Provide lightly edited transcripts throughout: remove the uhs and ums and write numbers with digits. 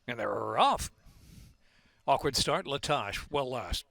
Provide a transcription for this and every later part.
And they're off. Awkward start. Latash, well last.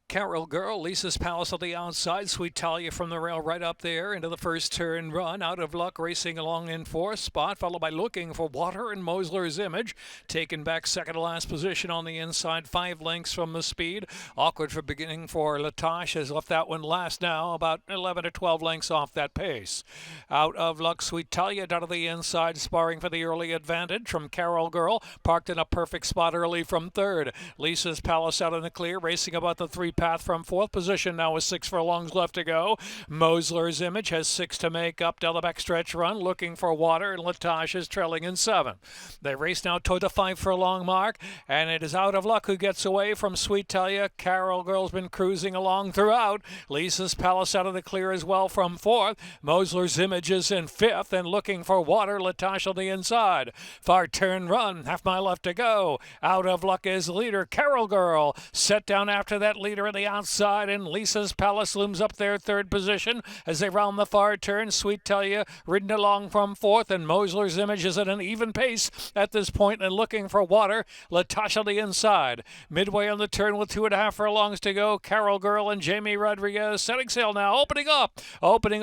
Carol Girl, Lisa's Palace on the outside. Sweet Talia from the rail right up there into the first turn run. Out of Luck racing along in fourth spot, followed by Looking for Water and Mosler's Image. Taken back second to last position on the inside, 5 lengths from the speed. Awkward for beginning for Latash has left that one last now, about 11 to 12 lengths off that pace. Out of Luck, Sweet Talia down to the inside, sparring for the early advantage from Carol Girl. Parked in a perfect spot early from third. Lisa's Palace out in the clear, racing about the 3 path from fourth position now with 6 furlongs left to go. Mosler's Image has 6 to make up down the backstretch run, Looking for Water, and Latash is trailing in 7. They race now toward the 5 furlong mark, and it is Out of Luck who gets away from Sweet Talia. Carol Girl's been cruising along throughout. Lisa's Palace out of the clear as well from fourth. Mosler's Image is in fifth, and Looking for Water, Latash on the inside. Far turn run, half mile left to go. Out of Luck is leader. Carol Girl set down after that leader at the outside, and Lisa's Palace looms up there third position as they round the far turn. Sweet Talia ridden along from fourth, and Mosler's Image is at an even pace at this point and Looking for Water. Latash on the inside. Midway on the turn with 2.5 furlongs to go. Carol Girl and Jamie Rodriguez setting sail now, opening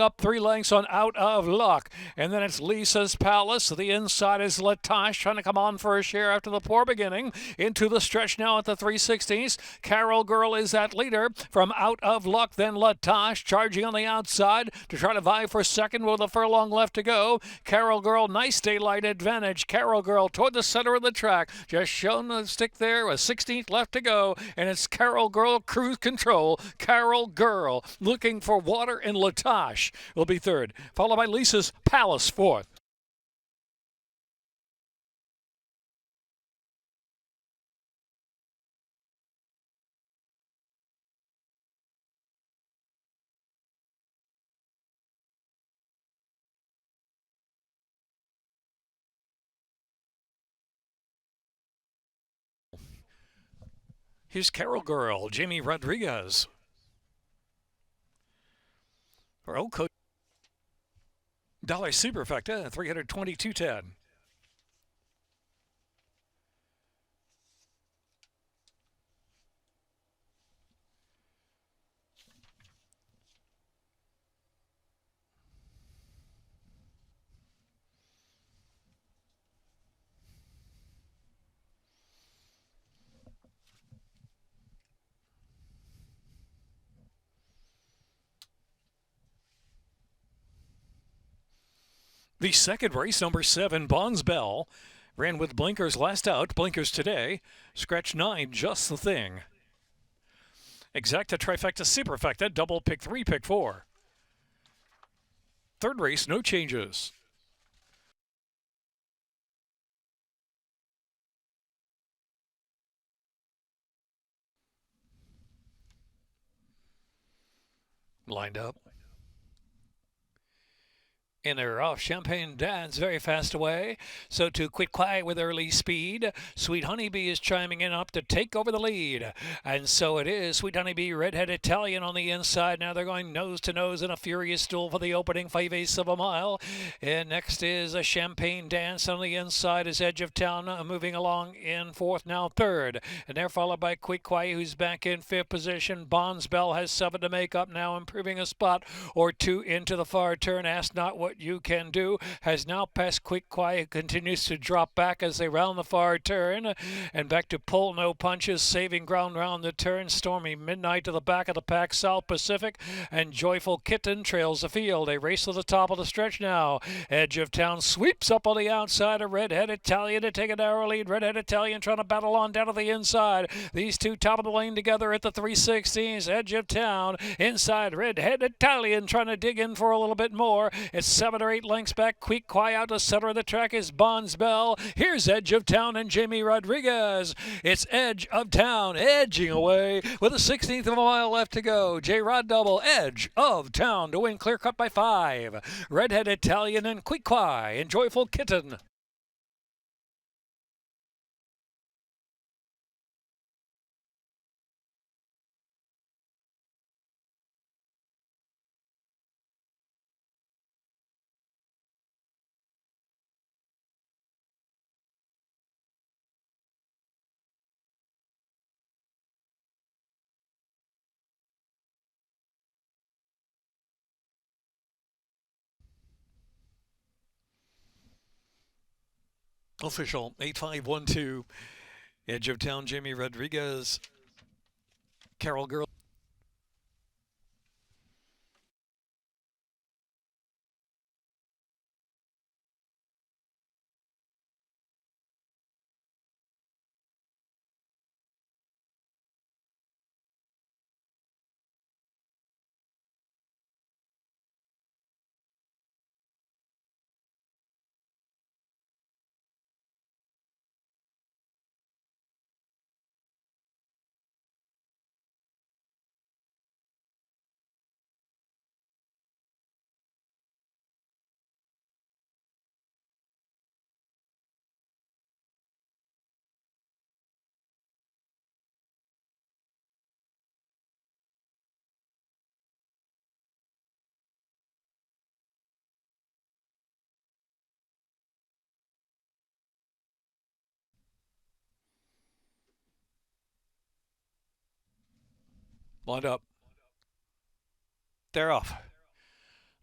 up 3 lengths on Out of Luck, and then it's Lisa's Palace. The inside is Latash trying to come on for a share after the poor beginning. Into the stretch now at the 3/16. Carol Girl is that leader from Out of Luck, then Latash charging on the outside to try to vie for second with a furlong left to go. Carol Girl, nice daylight advantage. Carol Girl toward the center of the track, just shown the stick there, a 16th left to go, and it's Carol Girl cruise control. Carol Girl Looking for Water, and Latash will be third, followed by Lisa's Palace fourth. Here's Carol Girl, Jamie Rodriguez. For Old Coach Dollar Superfecta, 322.10. The second race, number 7, Bonds Bell, ran with blinkers last out, blinkers today. Scratch 9, just the thing. Exacta, trifecta, superfecta, double, pick 3, pick 4. Third race, no changes. Lined up. And they're off. Champagne Dance very fast away. So to Quit Quiet with early speed. Sweet Honeybee is chiming in up to take over the lead. And so it is. Sweet Honeybee, Redhead Italian on the inside. Now they're going nose to nose in a furious duel for the opening 5/8 of a mile. And next is a Champagne Dance on the inside is Edge of Town moving along in fourth, now third. And they're followed by Quit Quiet, who's back in fifth position. Bonds Bell has 7 to make up now, improving a spot or 2 into the far turn. Ask not what you can do has now passed Quit Quiet, continues to drop back as they round the far turn, and back to Pull No Punches, saving ground round the turn. Stormy Midnight to the back of the pack. South Pacific and Joyful Kitten trails the field. They race to the top of the stretch now. Edge of Town sweeps up on the outside of Redhead Italian to take a narrow lead. Redhead Italian trying to battle on down to the inside. These two top of the lane together at the 3/16. Edge of Town inside Redhead Italian trying to dig in for a little bit more. It's 7 or 8 lengths back. Quit Quiet out to center of the track is Bonds Bell. Here's Edge of Town and Jamie Rodriguez. It's Edge of Town edging away with a 16th of a mile left to go. J-Rod double. Edge of Town to win clear cut by 5. Redhead Italian and Quit Quiet and Joyful Kitten. Official 8512. Edge of town, Jamie Rodriguez. Carol Girl. Lined up. They're off.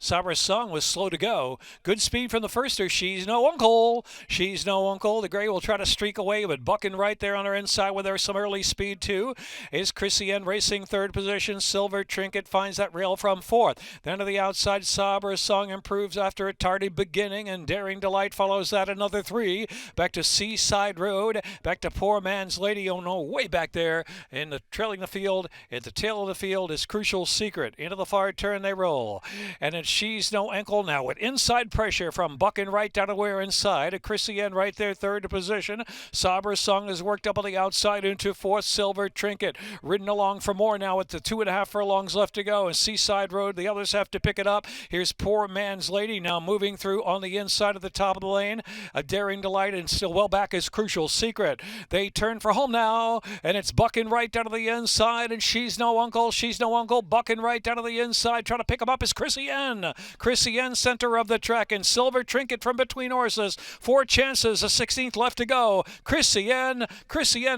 Sabra's Song was slow to go. Good speed from the firster. She's no uncle. She's no uncle. The gray will try to streak away, but bucking right there on her inside with her some early speed too is Chrissy-Anne racing third position. Silver Trinket finds that rail from fourth. Then to the outside, Sabra's Song improves after a tardy beginning, and Daring Delight follows that another three. Back to Seaside Road. Back to Poor Man's Lady. Oh no, way back there in the trailing the field. At the tail of the field is Crucial Secret. Into the far turn they roll, and it's She's No Ankle now with inside pressure from Bucking right down to where inside. Chrissy-Anne right there, third position. Sabra's Song is worked up on the outside into fourth. Silver Trinket ridden along for more now with the 2.5 furlongs left to go. And Seaside Road, the others have to pick it up. Here's Poor Man's Lady now moving through on the inside of the top of the lane. A Daring Delight, and still well back is Crucial Secret. They turn for home now, and it's Bucking right down to the inside, and She's No Uncle. She's No Uncle bucking right down to the inside. Trying to pick him up is Chrissy-Anne. Chrissy-Anne center of the track, and Silver Trinket from between horses. 4 chances, a 16th left to go. Chrissy-Anne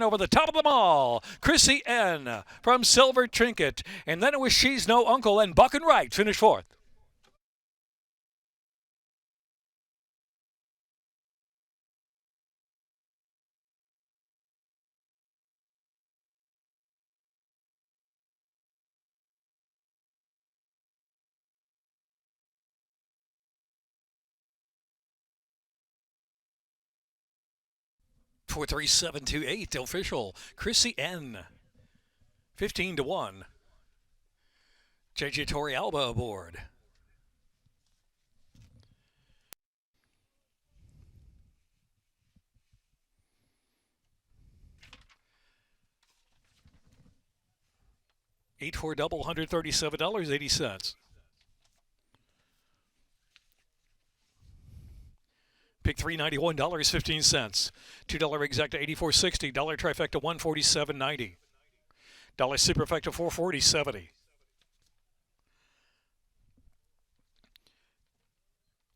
over the top of them all. Chrissy-Anne from Silver Trinket, and then it was She's No Uncle, and Bucking right finished fourth. For 3728, official Chrissy-Anne 15-1. JJ Torrealba aboard. Eight for double, $137.80. Pick three, $91.15. $2 exact to $84.60. Dollar trifecta, $147.90. Dollar superfecta, $440.70.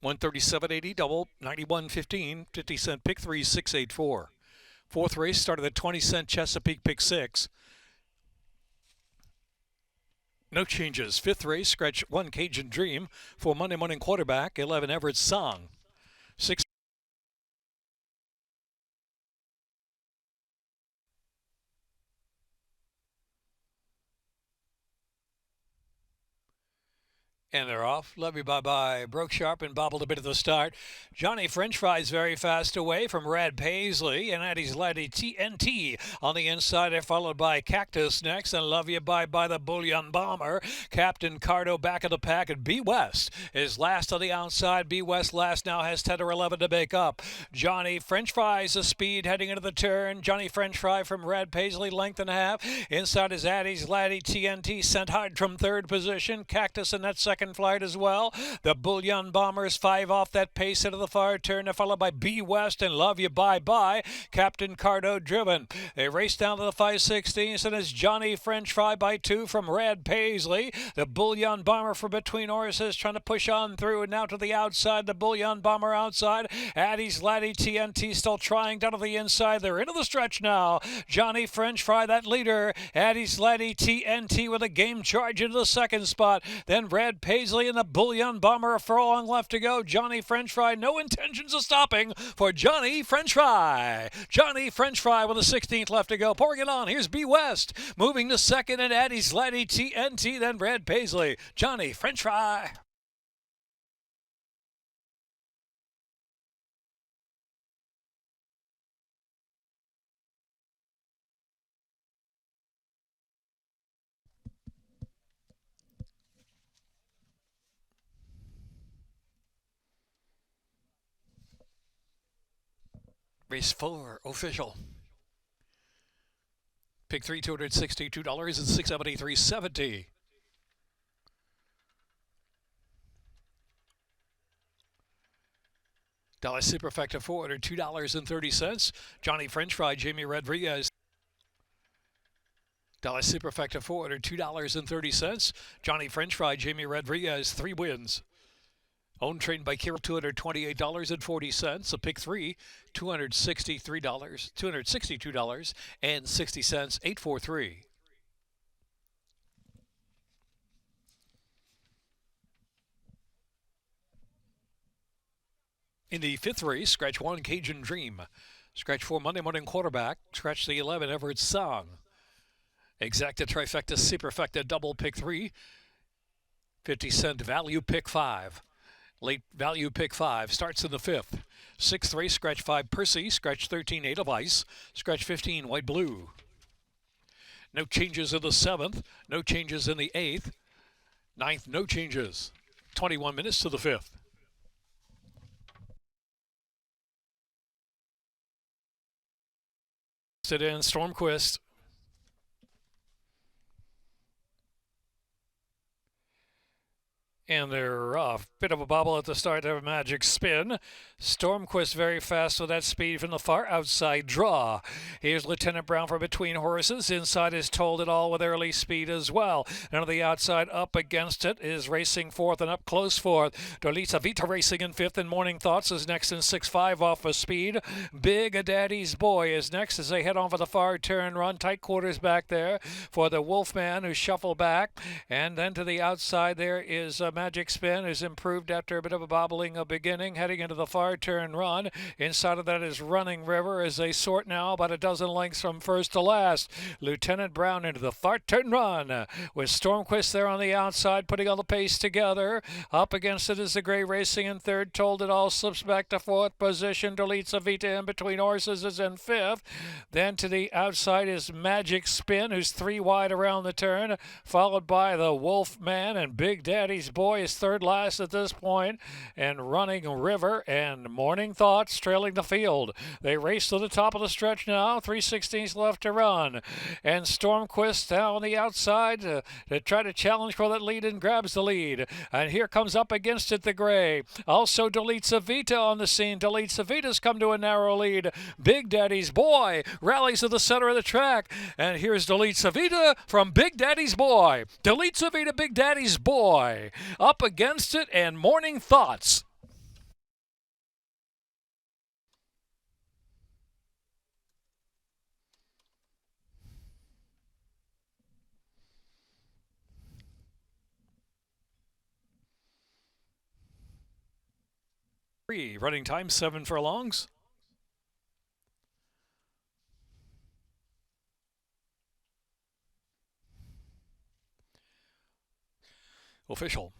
$137.80 double, $91.15. 50-cent pick three, $684. Fourth race started at 20-cent Chesapeake pick six. No changes. Fifth race, scratch 1 Cajun Dream for Monday morning quarterback, 11 Everett Song. 6. And they're off. Love you, bye-bye. Broke sharp and bobbled a bit at the start. Johnny French Fries very fast away from Rad Paisley. And Addie's Laddie TNT on the inside. They're followed by Cactus next. And Love You, bye-bye, the Bullion Bomber. Captain Cardo back of the pack. And B West is last on the outside. B West last now has 10 or 11 to make up. Johnny French Fries, a speed heading into the turn. Johnny French Fry from Rad Paisley, length and a half. Inside is Addie's Laddie TNT, sent hard from third position. Cactus in that second flight as well. The Bullion Bombers 5 off that pace into the far turn, followed by B West and Love You Bye Bye. Captain Cardo driven. They race down to the 5/16, and it's Johnny French Fry by 2 from Rad Paisley. The Bullion Bomber from between horses trying to push on through, and now to the outside. The Bullion Bomber outside. Addie's Laddie TNT still trying down to the inside. They're into the stretch now. Johnny French Fry, that leader. Addie's Laddie TNT with a game charge into the second spot. Then Rad Paisley and the Bullion Bomber. A furlong left to go. Johnny French Fry, no intentions of stopping for Johnny French Fry. Johnny French Fry with a 16th left to go. Pouring it on. Here's B West moving to second, and Addie's Laddie TNT, then Brad Paisley. Johnny French Fry. Race 4 official. Pick 3, $262 and $673.70. Dollar Superfecta forward, $2.30. Johnny French Fry, Jamie Rodriguez. Dollar Superfecta forward, $2.30. Johnny French Fry, Jamie Rodriguez, 3 wins. Owned, trained by Kira, $228.40. A pick 3, $262.60, 843. In the 5th race, scratch 1, Cajun Dream. Scratch 4, Monday Morning Quarterback. Scratch the 11, Everett Song. Exacta Trifecta Superfecta double pick 3, 50-cent value pick 5. Late value pick 5 starts in the 5th. 6th race, scratch 5, Percy. Scratch 13, Eight of Ice. Scratch 15, White Blue. No changes in the 7th. No changes in the 8th. 9th, no changes. 21 minutes to the 5th. Sit in, Stormquist. And they're off. Bit of a bobble at the start of a Magic Spin. Stormquist very fast with that speed from the far outside draw. Here's Lieutenant Brown from between horses. Inside is Told It All with early speed as well. And on the outside up against it is racing 4th and up close 4th. Dolita Vita racing in 5th, and Morning Thoughts is next in 6-5 off of speed. Big Daddy's Boy is next as they head on for the far turn run. Tight quarters back there for the Wolfman, who shuffle back. And then to the outside there is Magic Spin, who's improved after a bit of a bobbling beginning, heading into the far turn run. Inside of that is Running River as they sort now about a dozen lengths from first to last. Lieutenant Brown into the far turn run with Stormquist there on the outside, putting all the pace together. Up against it is the Gray racing in 3rd. Told It All slips back to 4th position. Deletes Avita in between horses is in 5th. Then to the outside is Magic Spin, who's 3 wide around the turn, followed by the Wolfman, and Big Daddy's Boy is 3rd last at this point, and Running River and Morning Thoughts trailing the field. They race to the top of the stretch now, 3/16 left to run, and Stormquist now on the outside to try to challenge for that lead and grabs the lead. And here comes up against it the Gray. Also Deletes Avita on the scene. Deletes Avita's come to a narrow lead. Big Daddy's Boy rallies to the center of the track, and here's Deletes Avita from Big Daddy's Boy. Deletes Avita, Big Daddy's Boy. Up against it, and Morning Thoughts. Running time 7 furlongs. Official.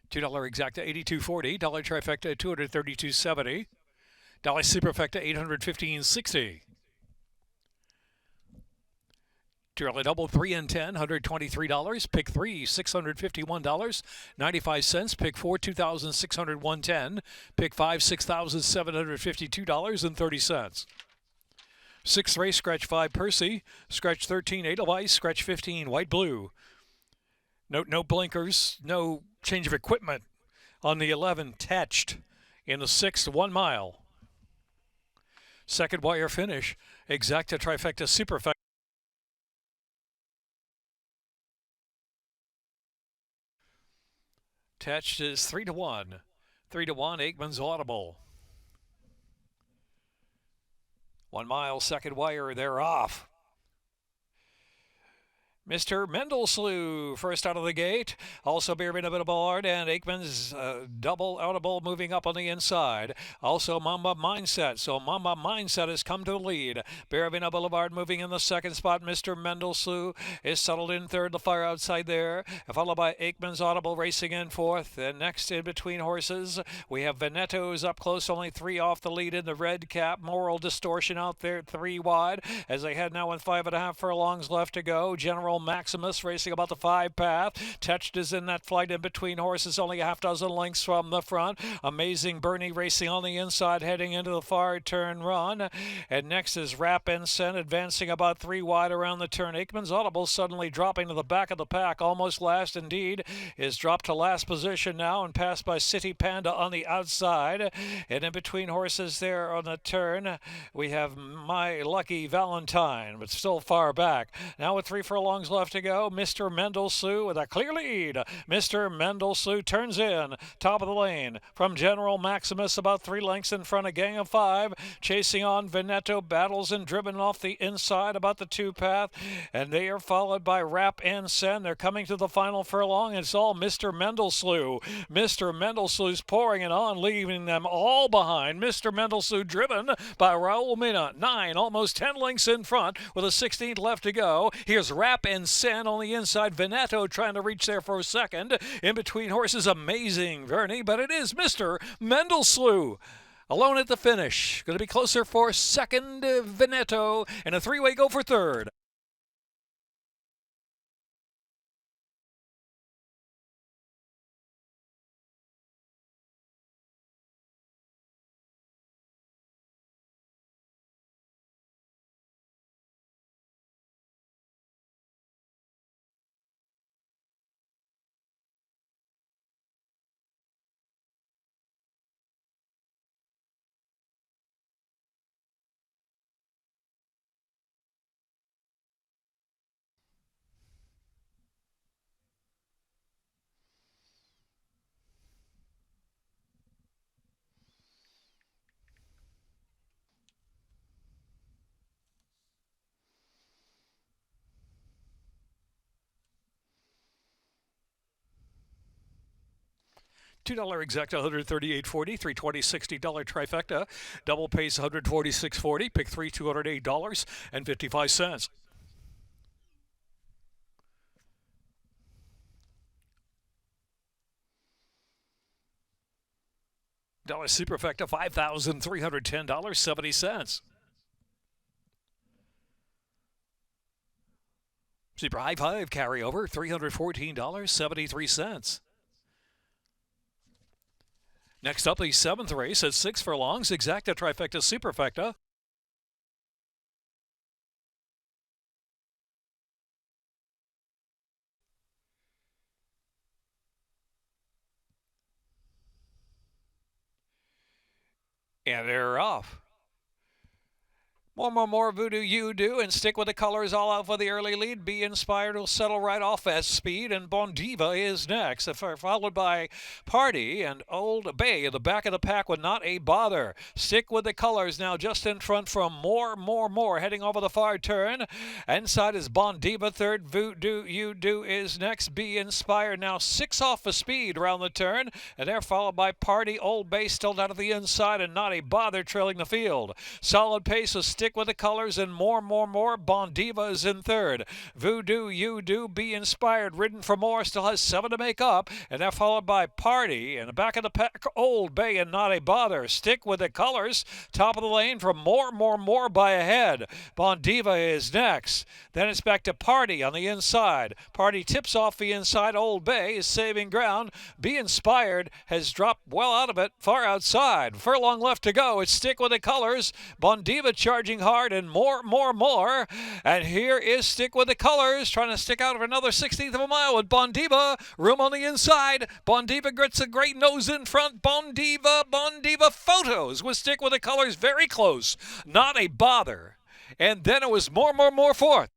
$2 exacta, $82.40. Dollar trifecta, $232.70. Dollar superfecta, $815.60. $2 double, 3 and 10, $123. Pick 3, $651. 95 cents. Pick 4, $2,601.10. Pick 5, $6,752.30. 6th race, scratch 5, Percy. Scratch 13, Eight of Ice. Scratch 15, White Blue. No blinkers, no change of equipment on the 11, Tetched. In the 6th, 1 mile. 2nd wire finish, exacta trifecta superfecta. Tetched is 3-1. 3-1, Aikman's Audible. 1 mile, 2nd wire, they're off. Mr. Mendelslew first out of the gate. Also Beerman a bit of Ballard and Aikman's double audible moving up on the inside. Also Mamba Mindset. So Mamba Mindset has come to the lead. Beerman Boulevard moving in the second spot. Mr. Mendelslew is settled in third. The fire outside there. Followed by Aikman's Audible racing in fourth. And next in between horses, we have Veneto's up close. Only 3 off the lead in the red cap. Moral Distortion out there 3 wide as they head now with 5.5 furlongs left to go. General Maximus racing about the 5 path. Touched is in that flight in between horses, only a half dozen lengths from the front. Amazing Bernie racing on the inside, heading into the far turn run. And next is Rap Ensign advancing about 3 wide around the turn. Aikman's Audible suddenly dropping to the back of the pack, almost last indeed, is dropped to last position now and passed by City Panda on the outside. And in between horses there on the turn, we have My Lucky Valentine, but still far back. Now with 3 furlongs left to go, Mr. Mendelslew with a clear lead. Mr. Mendelslew turns in, top of the lane from General Maximus, about 3 lengths in front, a gang of 5. Chasing on Veneto, battles and driven off the inside about the 2 path, and they are followed by Rap and Sen. They're coming to the final furlong. It's all Mr. Mendelslew. Mr. Mendelslew's pouring it on, leaving them all behind. Mr. Mendelslew driven by Raul Mina, 9, almost 10 lengths in front with a 16th left to go. Here's Rap and Sen on the inside. Veneto trying to reach there for a second. In between horses, Amazing Vernie, but it is Mr. Mendelslew alone at the finish. Going to be closer for second, Veneto, and a 3-way go for third. $2 exact, $138.40, $320, $60 trifecta, double pace $146.40, pick 3, $208.55. Dollar superfecta $5,310.70. Super high 5 carryover $314.73. Next up, the 7th race at 6 furlongs, exacta trifecta superfecta. And they're off. More Voodoo You Do, and Stick with the Colors all out for the early lead. Be Inspired will settle right off as Speed, and Bon Diva is next, followed by Party and Old Bay at the back of the pack with Not a Bother. Stick with the Colors now just in front from More, heading over the far turn. Inside is Bon Diva third. Voodoo You Do is next. Be Inspired now 6 off for Speed around the turn, and they're followed by Party, Old Bay still down at the inside, and Not a Bother trailing the field. Solid pace of Stick with the Colors and More. Bon Diva is in third. Voodoo You Do, Be Inspired, ridden for more, still has 7 to make up, and they're followed by Party. In the back of the pack, Old Bay and Not a Bother. Stick with the Colors, top of the lane from More by a head. Bon Diva is next. Then it's back to Party on the inside. Party tips off the inside. Old Bay is saving ground. Be Inspired has dropped well out of it, far outside. Furlong left to go. It's Stick with the Colors. Bon Diva charging hard, and More. And here is Stick with the Colors, trying to stick out for another 16th of a mile with Bon Diva. Room on the inside. Bon Diva gets a great nose in front. Bon Diva photos with Stick with the Colors very close. Not a Bother. And then it was More fourth.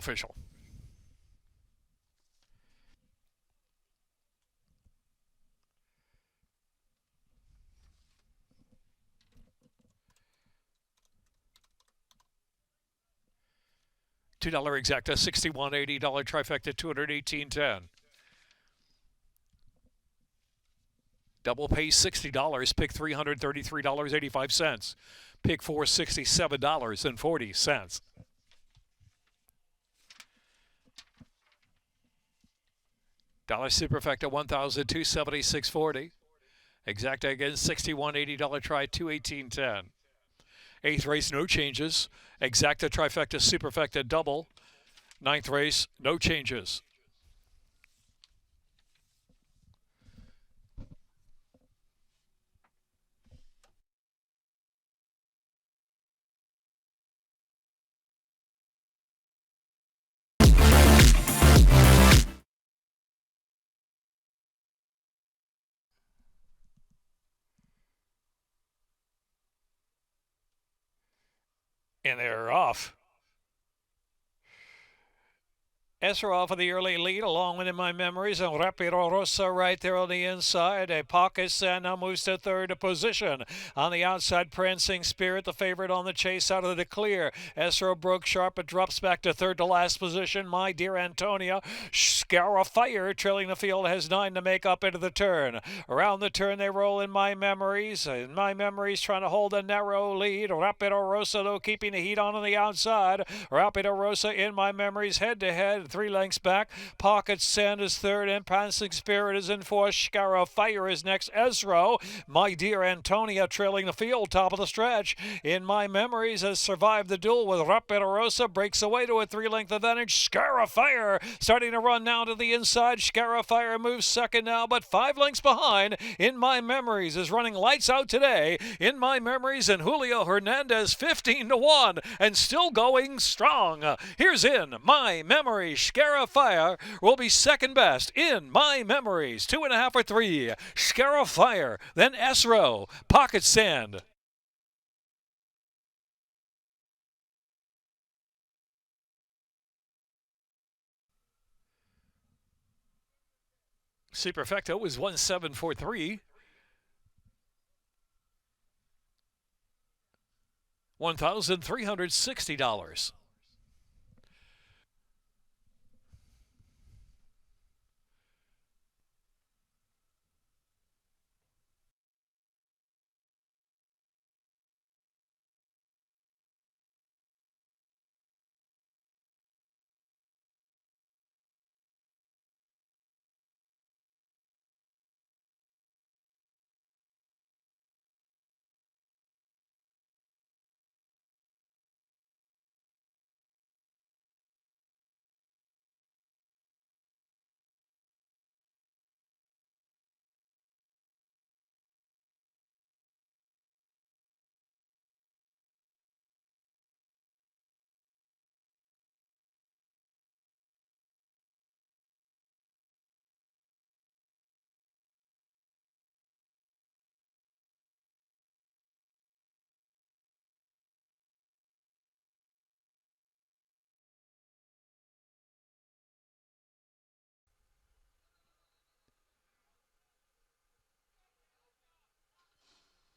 official. $2 exacta, $61.80 trifecta, $218.10. Double pay $60, pick $333.85. Pick four $67.40. Dollar superfecta $1,276.40. Exacta again $61.80 try, $218.10. Eighth race, no changes. Exacta, trifecta, superfecta, double. Ninth race, no changes. And they're off. Esra for the early lead, along with In My Memories, and Rapido Rosa right there on the inside. A Pocket Sand now moves to third position. On the outside, Prancing Spirit, the favorite on the chase out of the clear. Esra broke sharp, but drops back to third to last position. My Dear Antonia, Scara Fire, trailing the field, has 9 to make up into the turn. Around the turn, they roll In My Memories. In My Memories trying to hold a narrow lead. Rapido Rosa, though, keeping the heat on the outside. Rapido Rosa, In My Memories, head-to-head. 3 lengths back. Pocket Sand is third, and Prancing Spirit is in fourth. Scara Fire is next. Ezra, My Dear Antonia, trailing the field, top of the stretch. In My Memories has survived the duel with Rapidarosa, breaks away to a 3-length advantage. Scara Fire starting to run now to the inside. Scara Fire moves second now, but 5 lengths behind. In My Memories is running lights out today. In My Memories and Julio Hernandez 15-1 and still going strong. Here's In My Memories. Scara Fire will be second best. In My Memories, 2.5 or 3. Scara Fire, then Esro, Pocket Sand. Superfecto was 1743. $1,360.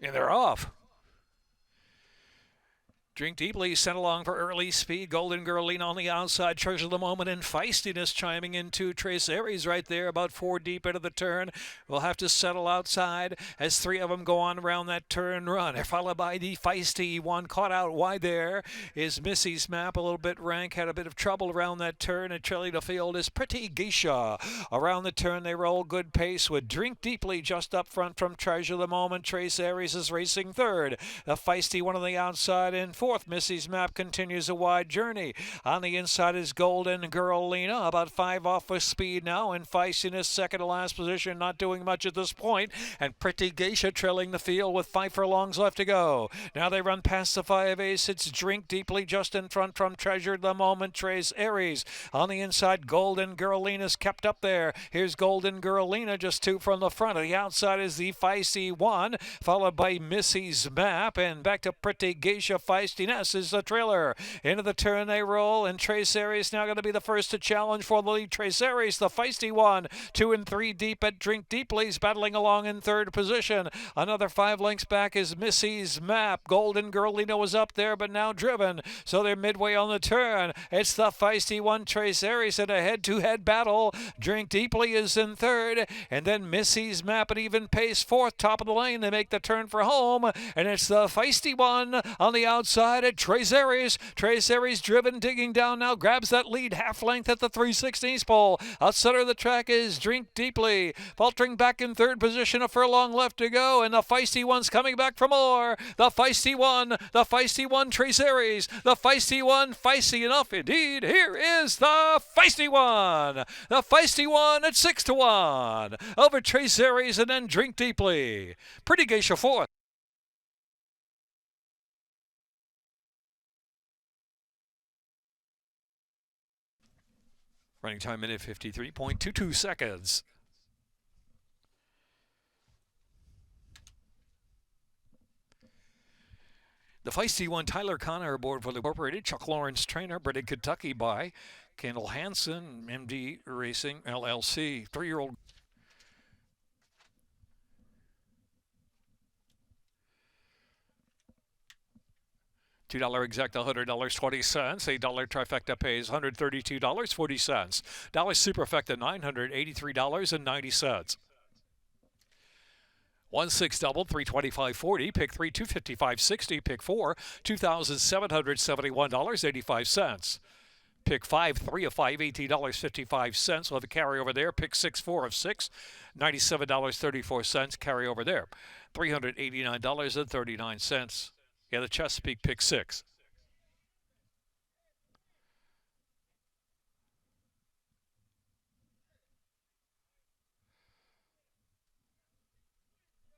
And they're off. Drink Deeply sent along for early speed. Golden Girl Lean on the outside. Treasure the Moment and Feistiness chiming into Trace Aries right there, about 4 deep into the turn. We'll have to settle outside as 3 of them go on around that turn run. They're followed by the Feisty one. Caught out wide there is Missy's Map. A little bit rank. Had a bit of trouble around that turn. And trailing the field is Pretty Geisha. Around the turn they roll good pace with Drink Deeply just up front from Treasure the Moment. Trace Aries is racing third. The Feisty one on the outside in fourth. Missy's Map continues a wide journey. On the inside is Golden Girl Lena, about 5 off with speed now, and Feistiness second to last position, not doing much at this point, and Pretty Geisha trailing the field with 5 furlongs left to go. Now they run past the 5 ace. It's Drink Deeply just in front from Treasure the Moment. Trace Aries on the inside. Golden Girl Lena's kept up there. Here's Golden Girl Lena just 2 from the front. On the outside is the Feisty one, followed by Missy's Map, and back to Pretty Geisha. Feisty Feistiness is the trailer. Into the turn they roll, and Trace Aries now going to be the first to challenge for the lead. Trace Aries, the feisty one, 2 and 3 deep at Drink Deeply's battling along in third position. Another 5 lengths back is Missy's Map. Golden Girlino was up there, but now driven, so they're midway on the turn. It's the feisty one, Trace Aries, in a head-to-head battle. Drink Deeply is in third, and then Missy's Map at even pace fourth, top of the lane. They make the turn for home, and it's the feisty one on the outside at Trace Aries. Trace Aries driven, digging down now, grabs that lead half length at the 3/16 pole. Outside of the track is Drink Deeply, faltering back in third position, a furlong left to go, and the feisty one's coming back for more. The feisty one, Trace Aries, the feisty one, feisty enough indeed. Here is the feisty one at 6-1 over Trace Aries, and then Drink Deeply. Pretty geisha fourth. Running time minute 53.22 seconds. The feisty one, Tyler Connor aboard for the Incorporated. Chuck Lawrence trainer, bred in Kentucky by Kendall Hansen, MD Racing LLC. 3-year-old. $2 exact, $100.20. $8 trifecta pays $132.40. Dollar superfecta $983.90. 1-6 double, $325.40. Pick 3, $255.60. Pick 4, $2,771.85. Pick 5, 3 of 5, $18.55. We'll have a carryover there. Pick 6, 4 of 6, $97.34. Carryover there. $389.39. Yeah, the Chesapeake pick 6.